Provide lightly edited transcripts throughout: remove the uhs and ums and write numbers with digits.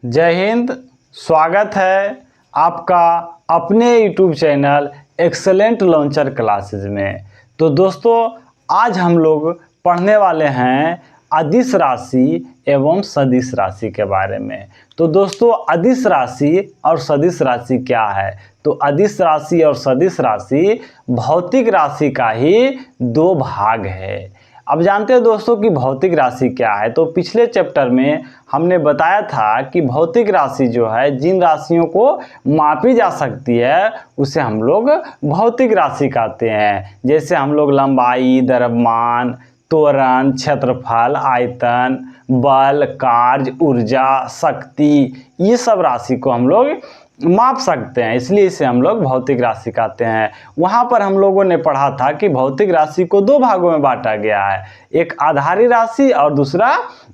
जय हिंद। स्वागत है आपका अपने YouTube channel excellent launcher classes में। तो दोस्तों, आज हम लोग पढ़ने वाले हैं अदिश राशि एवं सदिश राशि के बारे में। तो दोस्तों, अदिश राशि और सदिश राशि क्या है? तो अदिश राशि और सदिश राशि भौतिक राशि का ही दो भाग है। अब जानते हैं दोस्तों कि भौतिक राशि क्या है। तो पिछले चैप्टर में हमने बताया था कि भौतिक राशि जो है, जिन राशियों को मापी जा सकती है उसे हम लोग भौतिक राशि कहते हैं। जैसे हम लोग लंबाई, द्रव्यमान, त्वरण, क्षेत्रफल, आयतन, बल, कार्य, ऊर्जा, शक्ति, ये सब राशि को हम लोग माप सकते हैं, इसलिए इसे हम लोग भौतिक राशि कहते हैं। वहाँ पर हम लोगों ने पढ़ा था कि भौतिक राशि को दो भागों में बांटा गया है, एक आधारी राशि और दूसरा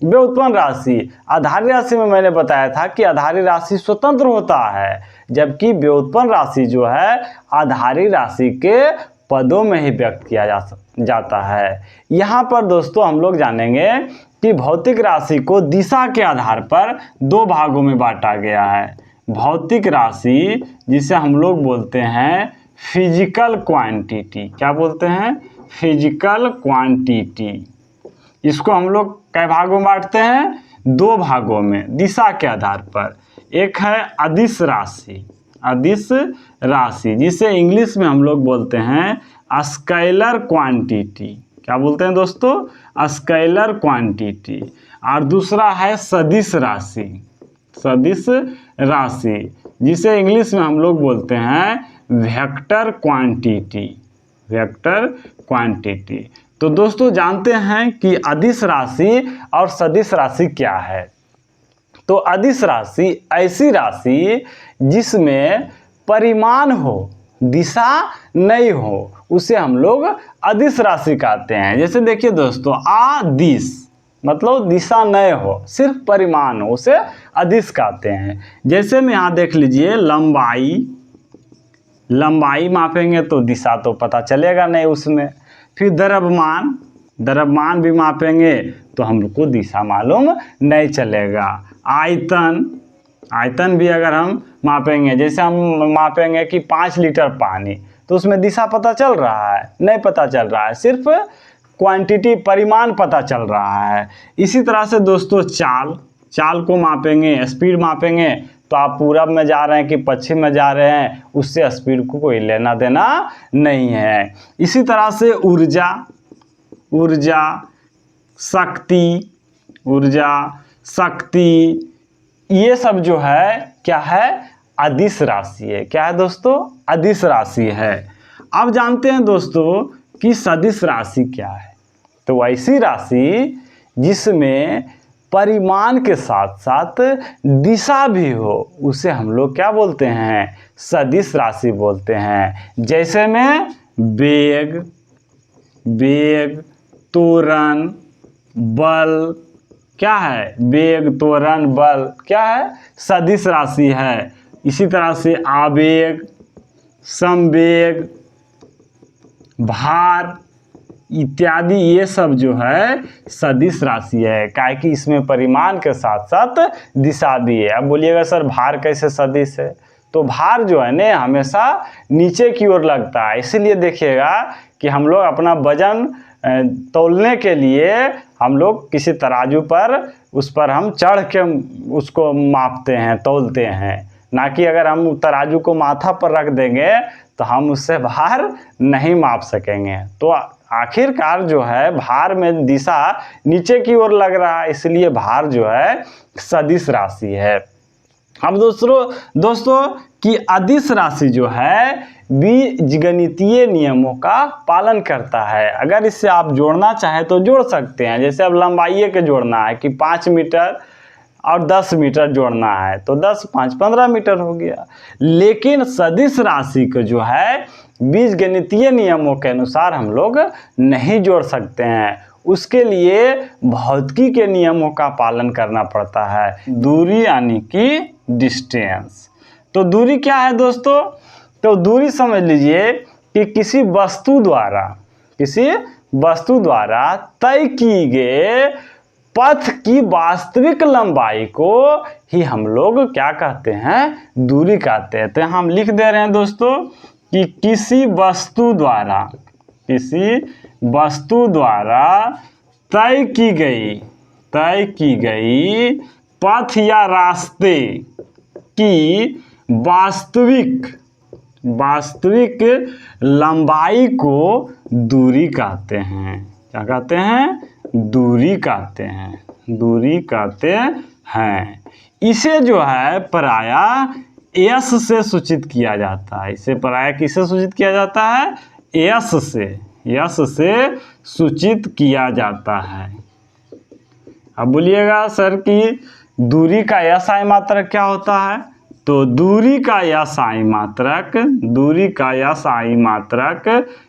व्युत्पन्न राशि। आधारी राशि में मैंने बताया था कि आधारी राशि स्वतंत्र होता है, जबकि व्युत्पन्न राशि जो है आधारी राशि के पदों में ही व्यक्त किया जाता है। यहाँ पर दोस्तों हम लोग जानेंगे कि भौतिक राशि को दिशा के आधार पर दो भागों में बांटा गया है। भौतिक राशि जिसे हम लोग बोलते हैं फिजिकल क्वांटिटी। क्या बोलते हैं? Physical quantity. इसको हम लोग कई भागों में बांटते हैं? दो भागों में, दिशा के आधार पर। एक है अदिश राशि। अदिश राशि जिसे इंग्लिश में हम लोग बोलते हैं स्केलर क्वांटिटी। क्या बोलते हैं दोस्तों? Scalar quantity. और दूसरा है सदिश राशि। सदिश राशि जिसे इंग्लिश में हम लोग बोलते हैं वेक्टर क्वांटिटी। Vector quantity. तो दोस्तों, जानते हैं कि अदिश राशि और सदिश राशि क्या है। तो अदिश राशि ऐसी राशि जिसमें परिमाण हो, दिशा नहीं हो, उसे हम लोग अदिश राशि कहते हैं। जैसे देखिए दोस्तों, आदिश मतलब दिशा नहीं हो, सिर्फ परिमाण हो, उसे अदिश कहते हैं। जैसे में यहाँ देख लीजिए, लंबाई मापेंगे तो दिशा तो पता चलेगा नहीं उसमें। फिर द्रव्यमान भी मापेंगे तो हमको दिशा मालूम नहीं चलेगा। आयतन भी अगर हम मापेंगे, जैसे हम मापेंगे कि 5 लीटर पानी, तो उसमें दिशा पता चल रहा है? नहीं पता चल रहा है, सिर्फ क्वांटिटी, परिमाण पता चल रहा है। इसी तरह से दोस्तों, चाल को मापेंगे, स्पीड मापेंगे, तो आप पूरब में जा रहे हैं कि पश्चिम में जा रहे हैं, उससे स्पीड को कोई लेना देना नहीं है। इसी तरह से शक्ति, ये सब जो है क्या है? अदिश राशि है। क्या है दोस्तों? अदिश राशि है। अब जानते हैं दोस्तों कि सदिश राशि क्या है। तो ऐसी राशि जिसमें परिमाण के साथ साथ दिशा भी हो, उसे हम लोग क्या बोलते हैं? सदिश राशि बोलते हैं। जैसे में वेग, त्वरण, बल, क्या है? वेग, त्वरण, बल क्या है? सदिश राशि है। इसी तरह से आवेग, संवेग, भार इत्यादि, ये सब जो है सदिश राशि है। काहे कि इसमें परिमाण के साथ साथ दिशा भी है। अब बोलिएगा सर, भार कैसे सदिश है? तो भार जो है ना, हमेशा नीचे की ओर लगता है। इसीलिए देखिएगा कि हम लोग अपना वजन तौलने के लिए हम लोग किसी तराजू पर, उस पर हम चढ़ के उसको मापते हैं, तौलते हैं। ना कि अगर हम तराजू को माथा पर रख देंगे तो हम उससे भार नहीं माप सकेंगे। तो आखिरकार जो है, भार में दिशा नीचे की ओर लग रहा है, इसलिए भार जो है सदिश राशि है। अब दोस्तों कि अदिश राशि जो है बीजगणितीय नियमों का पालन करता है। अगर इससे आप जोड़ना चाहें तो जोड़ सकते हैं। जैसे अब लंबाई के जोड़ना है कि 5 मीटर और 10 मीटर जोड़ना है, तो 10, 5, 15 मीटर हो गया। लेकिन सदिश राशि को जो है बीजगणितीय नियमों के अनुसार हम लोग नहीं जोड़ सकते हैं। उसके लिए भौतिकी के नियमों का पालन करना पड़ता है। दूरी यानी कि डिस्टेंस। तो दूरी क्या है दोस्तों? तो दूरी समझ लीजिए कि किसी वस्तु द्वारा तय किए गए पथ की वास्तविक लंबाई को ही हम लोग क्या कहते हैं, दूरी कहते हैं। तो यहाँ हम लिख दे रहे हैं दोस्तों कि किसी वस्तु द्वारा तय की गई पथ या रास्ते की वास्तविक लंबाई को दूरी कहते हैं। क्या कहते हैं, दूरी कहते हैं। इसे जो है पराया एस से सूचित किया जाता है। इसे पराया किससे सूचित किया जाता है, एस से सूचित किया जाता है। अब बोलिएगा सर कि दूरी का SI मात्रक क्या होता है। तो दूरी का SI मात्रक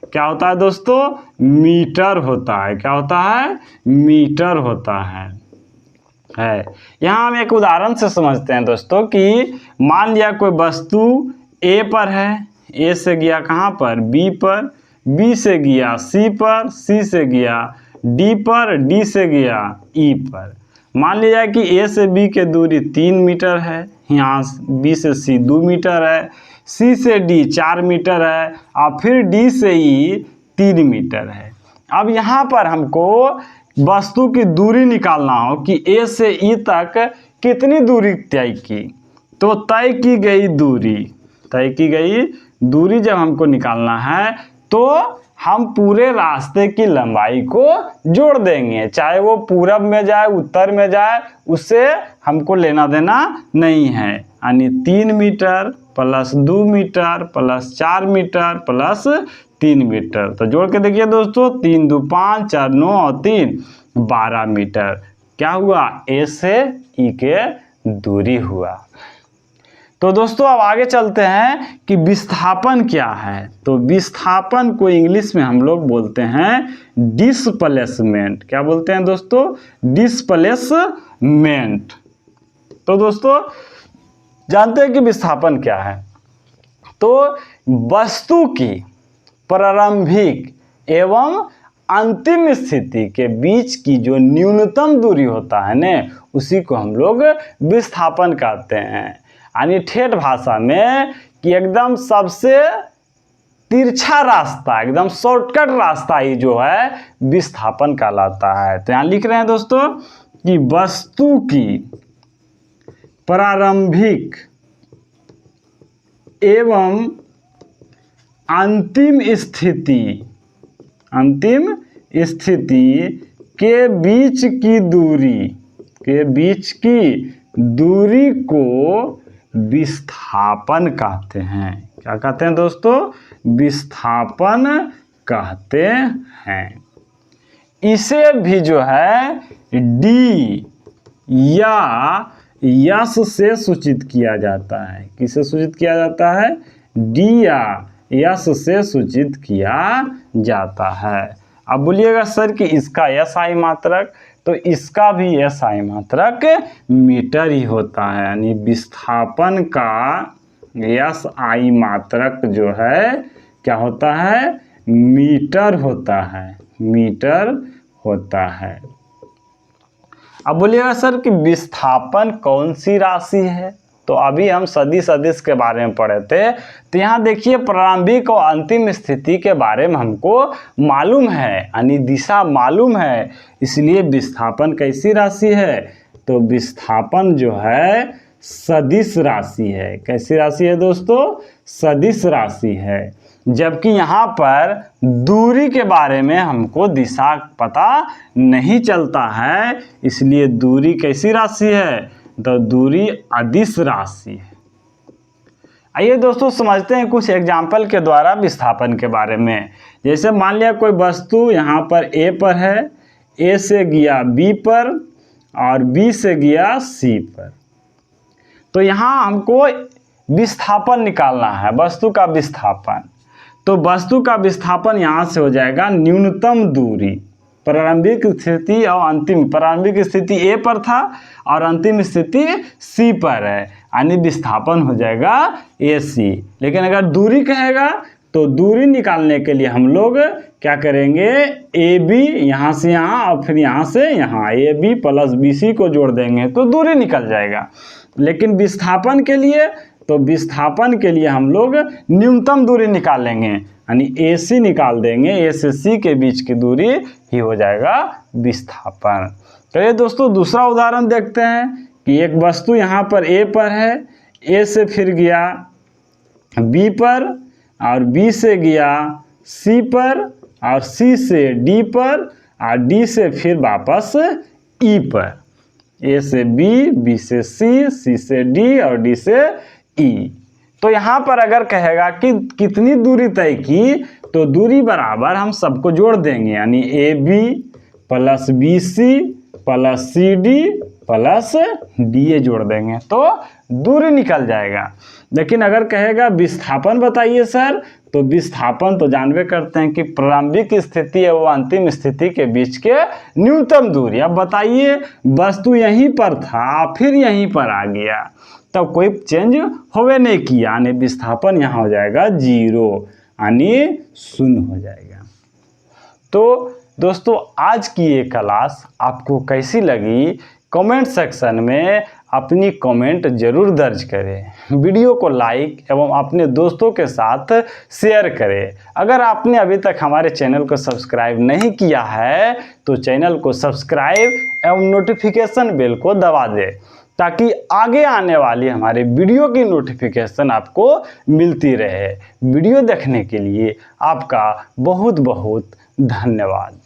क्या होता है दोस्तों, मीटर होता है। क्या होता है, मीटर होता है। यहाँ हम एक उदाहरण से समझते हैं दोस्तों कि मान लिया कोई वस्तु A पर है, A से गया कहाँ पर, B पर, B से गया C पर, C से गया D पर, D से गया E पर। मान लिया कि A से B के दूरी 3 मीटर है, यहाँ B से C 2 मीटर है, C से D 4 मीटर है और फिर D से E 3 मीटर है। अब यहाँ पर हमको वस्तु की दूरी निकालना हो कि A से E तक कितनी दूरी तय की। तो तय की गई दूरी जब हमको निकालना है तो हम पूरे रास्ते की लंबाई को जोड़ देंगे, चाहे वो पूरब में जाए उत्तर में जाए, उससे हमको लेना देना नहीं है। यानी 3 meter plus 2 meter plus 4 meter plus 3 meter. तो जोड़ के देखिए दोस्तों, 3 2 5 4 9 और 3 12 मीटर क्या हुआ, ए से ई के दूरी हुआ। तो दोस्तों अब आगे चलते हैं कि विस्थापन क्या है। तो विस्थापन को इंग्लिश में हम लोग बोलते हैं डिस्प्लेसमेंट। क्या बोलते हैं दोस्तों, डिस्प्लेसमेंट। तो दोस्तों जानते हैं कि विस्थापन क्या है। तो वस्तु की प्रारंभिक एवं अंतिम स्थिति के बीच की जो न्यूनतम दूरी होता है ना, उसी को हम लोग विस्थापन कहते हैं। यानी ठेठ भाषा में कि एकदम सबसे तिरछा रास्ता, एकदम शॉर्टकट रास्ता ही जो है विस्थापन कहलाता है। तो यहाँ लिख रहे हैं दोस्तों कि वस्तु की प्रारंभिक एवं अंतिम स्थिति के बीच की दूरी को विस्थापन कहते हैं। क्या कहते हैं दोस्तों, विस्थापन कहते हैं। इसे भी जो है डी या यस से सूचित किया जाता है। किससे सूचित किया जाता है, डी या यस से सूचित किया जाता है। अब बोलिएगा सर कि इसका SI मात्रक, तो इसका भी SI मात्रक मीटर ही होता है। यानी विस्थापन का SI मात्रक जो है क्या होता है, मीटर होता है। अब बोलिएगा सर कि विस्थापन कौन सी राशि है। तो अभी हम सदिश के बारे में पढ़े थे। तो यहाँ देखिए प्रारंभिक और अंतिम स्थिति के बारे में हमको मालूम है, यानी दिशा मालूम है, इसलिए विस्थापन कैसी राशि है। तो विस्थापन जो है सदिश राशि है। कैसी राशि है दोस्तों, सदिश राशि है। जबकि यहाँ पर दूरी के बारे में हमको दिशा पता नहीं चलता है, इसलिए दूरी कैसी राशि है, तो दूरी अदिश राशि है। आइए दोस्तों समझते हैं कुछ एग्जाम्पल के द्वारा विस्थापन के बारे में। जैसे मान लिया कोई वस्तु यहाँ पर A पर है, A से गया B पर और B से गया C पर। तो यहाँ हमको विस्थापन निकालना है, वस्तु का विस्थापन। तो वस्तु का विस्थापन यहाँ से हो जाएगा न्यूनतम दूरी, प्रारंभिक स्थिति और अंतिम। प्रारंभिक स्थिति A पर था और अंतिम स्थिति C पर है, यानी विस्थापन हो जाएगा AC। लेकिन अगर दूरी कहेगा तो दूरी निकालने के लिए हम लोग क्या करेंगे, ए बी यहाँ से यहाँ और फिर यहाँ से यहाँ A B plus B C को जोड़ देंगे तो दूरी निकल जाएगा। लेकिन विस्थापन के लिए, तो विस्थापन के लिए हम लोग न्यूनतम दूरी निकालेंगे, यानी ए सी निकाल देंगे, ए से सी के बीच की दूरी ही हो जाएगा विस्थापन। चलिए दोस्तों दूसरा उदाहरण देखते हैं कि एक वस्तु यहाँ पर ए पर है, ए से फिर गया बी पर और बी से गया सी पर और सी से डी पर और डी से फिर वापस ई पर, ए से बी, बी से सी, सी से डी और डी से ई। तो यहाँ पर अगर कहेगा कि कितनी दूरी तय की, तो दूरी बराबर हम सबको जोड़ देंगे, यानी A B plus B C plus C D plus D A जोड़ देंगे तो दूरी निकल जाएगा। लेकिन अगर कहेगा विस्थापन बताइए सर, तो विस्थापन तो जानबे करते हैं कि प्रारंभिक स्थिति एवं अंतिम स्थिति के बीच के न्यूनतम दूरी। अब बताइए वस्तु यहीं पर था फिर यहीं पर आ गया, तब कोई चेंज होवे नहीं किया, यानी विस्थापन यहाँ हो जाएगा 0, यानी 0 हो जाएगा। तो दोस्तों आज की ये क्लास आपको कैसी लगी, कमेंट सेक्शन में अपनी कमेंट जरूर दर्ज करें। वीडियो को लाइक एवं अपने दोस्तों के साथ शेयर करें। अगर आपने अभी तक हमारे चैनल को सब्सक्राइब नहीं किया है तो चैनल को सब्सक्राइब एवं नोटिफिकेशन बेल को दबा दें, ताकि आगे आने वाली हमारे वीडियो की नोटिफिकेशन आपको मिलती रहे। वीडियो देखने के लिए आपका बहुत बहुत धन्यवाद।